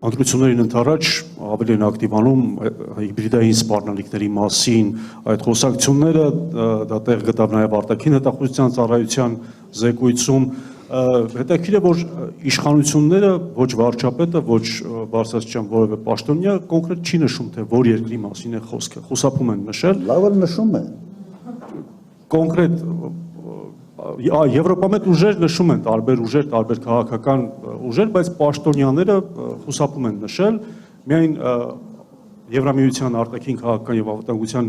Ընտրություններին ընդառաջ ավելի են ակտիվանում հիբրիդային սպառնալիքների մասին այդ խոսակցությունները, դա տեղ գտավ նաև արտաքին հետախուզության ծառայության զեկույցում, հետաքրքիր է, որ իշխանությունները ոչ վարչապետը, ոչ բարձրաստիճան որևէ պաշտոնյա կոնկրետ չի նշում, թե որ երկրի մասին է խոսքը, խուսափում են նշել։ Լավ էլ նշում են։ Կոնկրետ Եվրոպամետ ուժեր նշում են տարբեր ուժեր, տարբեր քաղաքական ուժեր, բայց պաշտոնյաները խուսափում են նշել, միայն Եվրամիության արտաքին քաղաքական եւ անվտանգության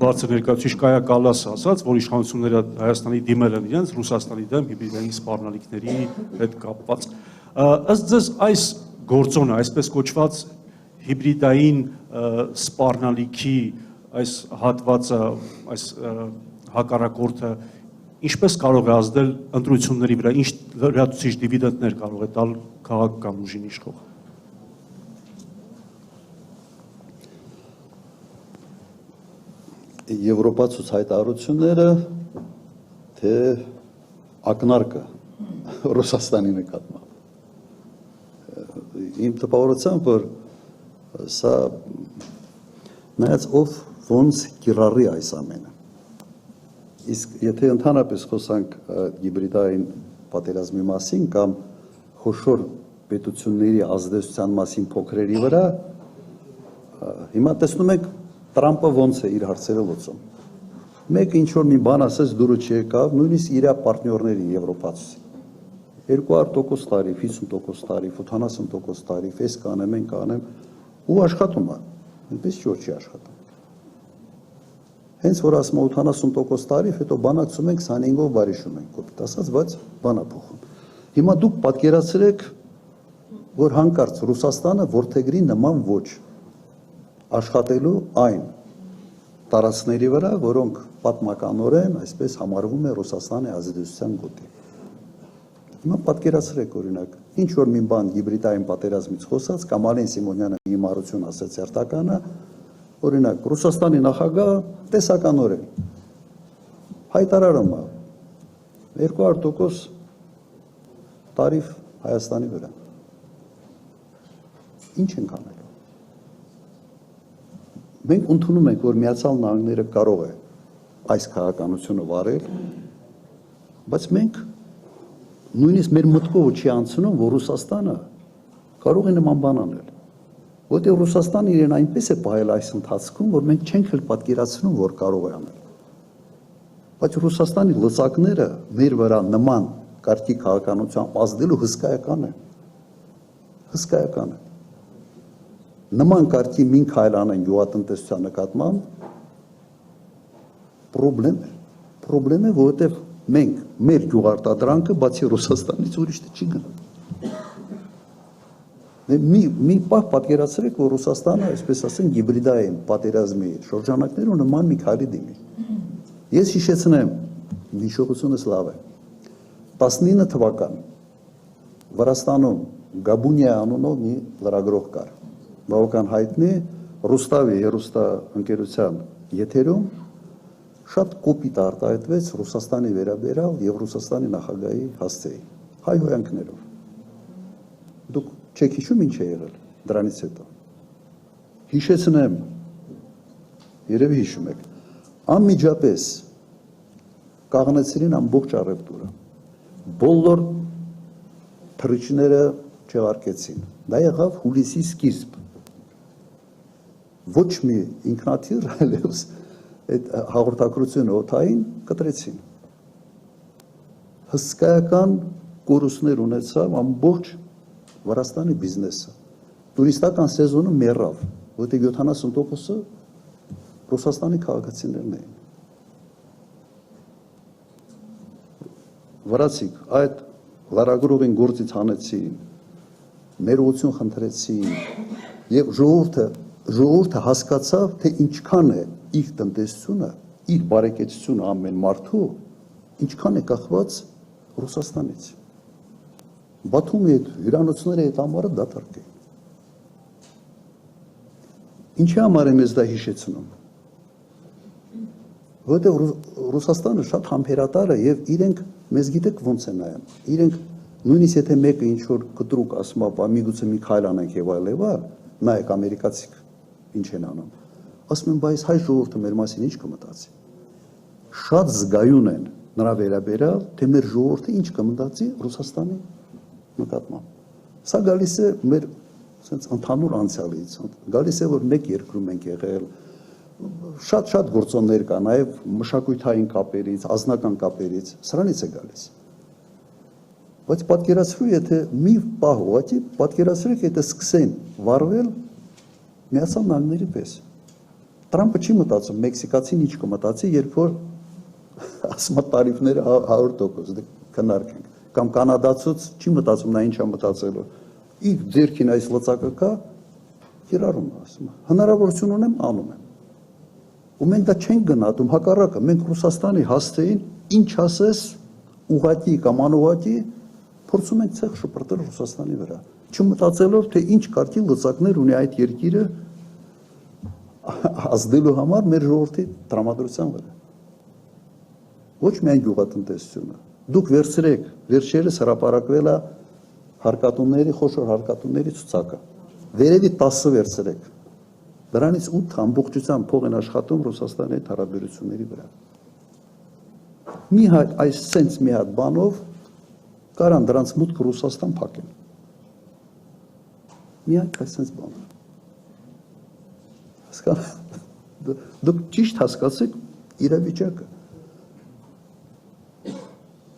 բարձր ներկայացուցիչ Կայա Կալասը ասաց, որ իշխանությունները Հայաստանի դիմել են իրենց Ռուսաստանի դեմ հիբրիդային սպառնալիքների հետ կապված։ Ըստ ձեզ այս գործոնը, այսպես կոչված հիբրիդային սպառնալիքի այս հատվածը, այս հակառակորդը ինչպես կարող է ազդել ընտրությունների վրա, ինչ լրացուցիչ դիվիդենտներ կարող է տալ քաղաքական ուժին իշխող։ Եվրոպացուց հայտարարությունները, թե ակնարկը Ռուսաստանի նկատմամբ։ Իմ տպավորությամբ, որ սա նայած ով ոնց կիրառի այս ամենը։ Իսկ եթե ընդհանրապես խոսանք հիբրիդային պատերազմի մասին կամ խոշոր պետությունների ազդեցության մասին փոքրերի վրա, հիմա տեսնում եք Տրամպը ոնց է իր հարցերը լուծում։ Մեկը ինչ որ մի բան ասեց, դուրը չեկավ, նույնիսկ իր պարտներների եվրոպացի 200% տարիվ, 50% տարիվ, 70% տարիվ, այս կանեմ, այն կանեմ, ու աշխատում է, այնպես չի որ չի աշխատում։ Հենց որ ասում 80% տարիվ, հետո բանակցում ենք 25-ով բարիշում ենք, կոպիտ ասած, բայց բանա փոխում։ Հիմա դուք պատկերացրեք, որ հանկարծ Ռուսաստանը որդեգրի նման ոչ աշխատելու այն տարածքների վրա, որոնք պատմականորեն այսպես համարվում է Ռուսաստանի ազդեցության գոտի։ Հիմա պատկերացրեք օրինակ, ինչ որ մի բան հիբրիդային պատերազմից խոսած, կամ Արեն Սիմոնյանը հիմարություն ասաց հերթականը, օրինակ Ռուսաստանի նախագահ տեսականորեն հայտարարում է 200% տարիվ Հայաստանի վրա։ Ինչ ենք անելու։ Մենք ընդունում ենք, որ Միացյալ Նահանգները կարող է այս քաղաքականությունը վարել, բայց մենք նույնիսկ մեր մտքով չի անցնում, որ Ռուսաստանը կարող է նման բան անել։ Որտեղ Ռուսաստանը իրեն այնպես է պահել այս ընթացքում, որ մենք չենք էլ պատկերացնում, որ կարող է անել։ Բայց Ռուսաստանի լծակները մեր վրա նման կարգի քաղաքականությամբ ազդելու հսկայական է։ Հսկայական է։ Նման կարգի մին քայլ անեն գյուղատնտեսության նկատմամբ պրոբլեմ է, որովհետև մենք մեր գյուղարտադրանքը բացի Ռուսաստանից ուրիշ չի գնում։ Մի պահ պատկերացրեք, որ Ռուսաստանը, այսպես ասենք, հիբրիդային պատերազմի շրջանակներում նման մի քայլի դիմի։ Ես հիշեցնեմ, հիշողությունս լավ է։ 19 թվական Վրաստանում Գաբունիա անունով մի լրագրող կար։ Բավական հայտնի Ռուստավի հեռուստաընկերության եթերում շատ կոպիտ արտահայտվեց Ռուսաստանի վերաբերյալ եւ Ռուսաստանի նախագահի հասցեի հայհոյանքներով։ Դուք չեք հիշում ինչ է եղել դրանից հետո։ Հիշեցնեմ, երևի հիշում եք, անմիջապես կաղնեցրին ամբողջ առևտուրը, բոլոր թռիչքները չեղարկեցին, դա եղավ հուլիսի սկիզբ, ոչ մի ինքնաթիռ այլևս այդ հաղորդակցությունը օդային կտրեցին, հսկայական կորուստներ ունեցավ ամբողջ Վրաստանի բիզնեսը, տուրիստական սեզոնը մեռավ, որտեղ 70%-ը Ռուսաստանի քաղաքացիներն էին։ Վրացիք այդ լրագրողին գործից հանեցին, ներողություն խնդրեցին եւ ժողովուրդը հասկացավ, թե ինչքան է իր տնտեսությունը, իր բարեկեցությունը ամեն մարդու, ինչքան է կախված Ռուսաստանից։ Բաթումի հետ հյուրանոցների հետ ամառը դատարկ էին։ Ինչի համար եմ ես դա հիշեցնում։ Որտեղ Ռուսաստանը շատ համբերատար է եւ իրենք մեզ գիտեք ոնց է նայում։ Իրենք Նույնիսկ եթե մեկը ինչ որ կտրուկ ասում է, միգուցե մի քայլ անենք եւ այլեւա, նայեք ամերիկացիք ինչ են անում։ Ասում են, բայց հայ ժողովուրդը մեր մասին ինչ կմտածի։ Շատ զգայուն են նրա վերաբերյալ, թե մեր ժողովուրդը ինչ կմտածի Ռուսաստանի նկատմամբ։ Սա գալիս է մեր sense ընդհանուր անցյալից, գալիս է որ մեկ երկրում ենք եղել, շատ գործոններ կա, նաև մշակութային կապերից, ազնական կապերից, սրանից է գալիս։ Բայց պատկերացրու, եթե մի պահ ուղղակի պատկերացրեք, եթե սկսեն վարվել Միացյալ Նահանգների պես։ Տրամպը չի մտածում, մեքսիկացին ինչ կմտածի, երբ որ ասում է տարիֆները 100% քննարկենք, կամ կանադացուց չի մտածում, նա ինչ է մտածելու։ Իր ձեռքին այս լծակը կա, կիրառում է, ասում է, հնարավորություն ունեմ, անում եմ։ Ու մենք դա չենք գնահատում, հակառակը, մենք Ռուսաստանի հասցեին ինչ ասես ուղղակի կամ անուղղակի փորձում ենք ցեղ շպրտել Ռուսաստանի վրա, չմտածելով, թե ինչ կարգի լծակներ ունի այդ երկիրը ազդելու համար մեր ժողովրդի տրամադրության վրա։ Ոչ միայն գյուղատնտեսությունը։ Դուք վերցրեք, վերջերս հրապարակվել է հարկատուների, խոշոր հարկատուների ցուցակը։ Վերևի 10 վերցրեք։ Դրանից 8 ամբողջությամբ փող են աշխատում Ռուսաստանի հետ հարաբերությունների վրա։ Մի հատ այս սենց մի հատ բանով կարան դրանց մուտքը Ռուսաստան փակեն։ Միակ այս սենց բանը։ Դուք ճիշտ հասկացեք իրավիճակը։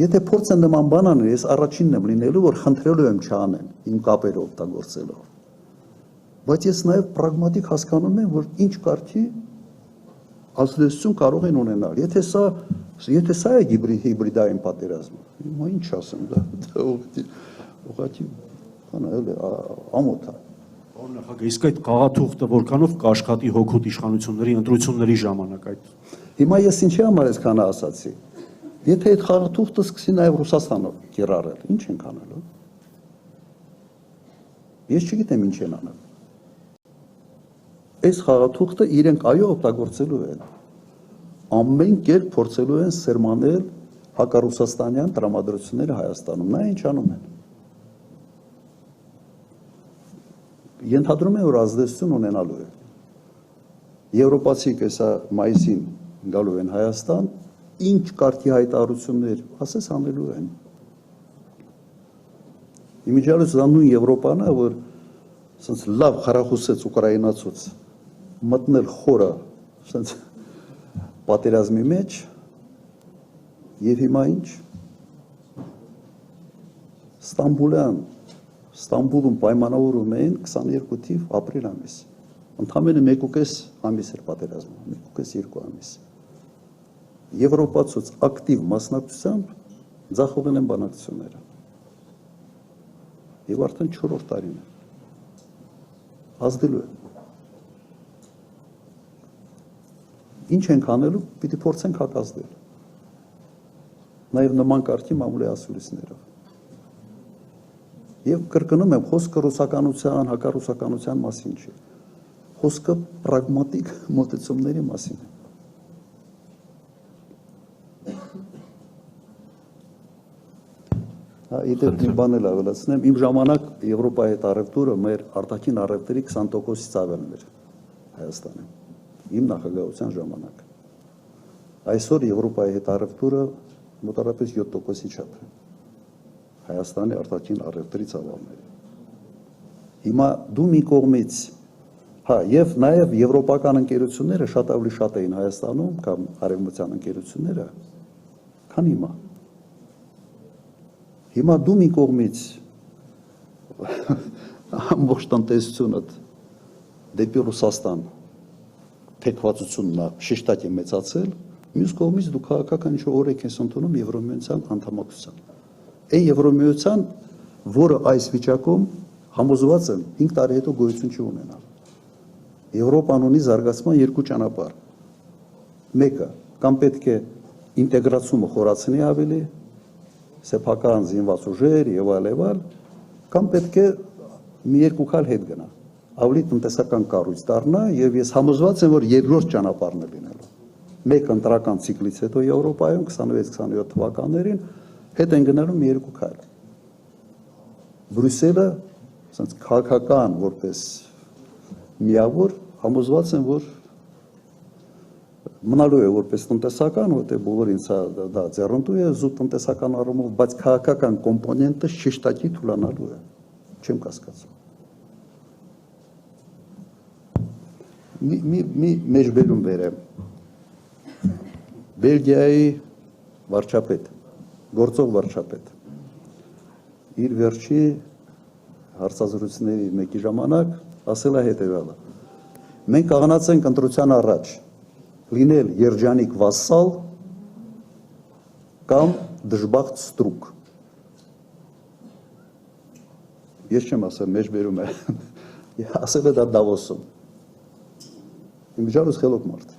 Եթե փորձ են նման բան անել, ես առաջինն եմ լինելու, որ խնդրելու եմ չանեն, իմ կապերը օգտագործելով։ Բայց ես նաև պրագմատիկ հասկանում եմ, որ ինչ կարգի ազդեցություն կարող են ունենալ։ Եթե սա է հիբրիդային պատերազմը, հիմա ինչ ասեմ, դա ուղղակի ամոթ է։ Պարոն նախագահ, իսկ այդ խաղաթուղթը որքանով կաշխատի հօգուտ իշխանությունների ընտրությունների ժամանակ այդ։ Հիմա ես ինչի համար այսքանը ասացի։ Եթե այդ խաղաթուղթը սկսի նաև Ռուսաստանով կիրառել, ինչ ենք անելու։ Ես չգիտեմ ինչ են անել։ Այս խաղաթուղթը իրենք այո օգտագործելու են։ Ամեն կերպ փորձելու են սերմանել հակառուսաստանյան տրամադրությունները Հայաստանում։ Նա ինչ անում են։ Ենթադրում եմ, որ ազդեցություն ունենալու է։ Եվրոպացիք հեսա մայիսին գալու են Հայաստան, ինչ կարգի հայտարարություններ, ասես անելու են։ Իմիջիալս դա նույն Եվրոպան է, որ ասենց լավ խրախուսեց ուկրաինացուց մտնել խորը, ասենց պատերազմի մեջ, եւ հիմա ինչ։ Ստամբուլում պայմանավորում էին 22 թիվ ապրիլ ամիս։ Ընդամենը 1.5 ամիս էր պատերազմը, 1.5-2 ամիս։ Եվրոպացուց ակտիվ մասնակցությամբ ձախողել են բանակցությունները։ Եվ արդեն 4-րդ տարին է։ Ազդելու է։ Ինչ ենք անելու, պիտի փորձենք հակազդել։ Նաև նման կարգի մամուլի ասուլիսներով։ Եվ կրկնում եմ, խոսքը ռուսականության, հակառուսականության մասին չի։ Խոսքը պրագմատիկ մոտեցումների մասին է։ Իդեպ մի բան էլ ավելացնեմ, իմ ժամանակ Եվրոպայի հետ առևտուրը մեր արտաքին առևտրի 20%-ից ավելն էր Հայաստանում, իմ նախագահության ժամանակ։ Այսօր Եվրոպայի հետ առևտուրը մոտավորապես 7%-ի չափ է Հայաստանի արտաքին առևտրի ծավալները։ Հիմա դու մի կողմից, եւ նաև եվրոպական ընկերությունները շատ ավելի շատ էին Հայաստանում կամ արևմտյան ընկերությունները, քան հիմա։ Հիմա դու մի կողմից ամբողջ տնտեսությունդ դեպի Ռուսաստան թեքվածությունն շեշտակ է մեծացել, մյուս կողմից դու քաղաքական ինչ-որ օրենք ես ընդունում Եվրոմիության անդամակցության։ Այն Եվրոմիության, որը այս վիճակում համոզված եմ 5 տարի հետո գոյություն չի ունենալ։ Եվրոպան ունի զարգացման երկու ճանապարհ։ Մեկը կամ պետք է ինտեգրացումը խորացնի ավելի, սեփական զինված ուժեր եւ այլ, կամ պետք է մի երկու քայլ հետ գնա, ավելի տնտեսական կառույց դառնա եւ ես համոզված եմ, որ երկրորդ ճանապարհն է լինելու։ Մեկ ընտրական ցիկլից հետո Եվրոպայում 26-27 թվականներին հետ են գնալու մի երկու քայլ։ Բրյուսելը ասենց քաղաքական որպես միավոր համոզված են, որ մնալու է որպես տնտեսական, որտեղ բոլորին դա ձեռնտու է զուտ տնտեսական առումով, բայց քաղաքական կոմպոնենտը շեշտակի թուլանալու է, չեմ կասկածում։ Մի մեջբերում բերեմ։ Բելգիայի վարչապետ, գործող վարչապետ, իր վերջի հարցազրույցների մեկի ժամանակ ասել է հետևյալը. մենք կաղանացենք ընտրության առաջ լինել երջանիկ վասսալ կամ դժբախտ ստրուկ։ Ես չեմ ասել, մեջբերում է, ասել է դա Դավոսում։ Իմ վիճակս խելոք մարդ։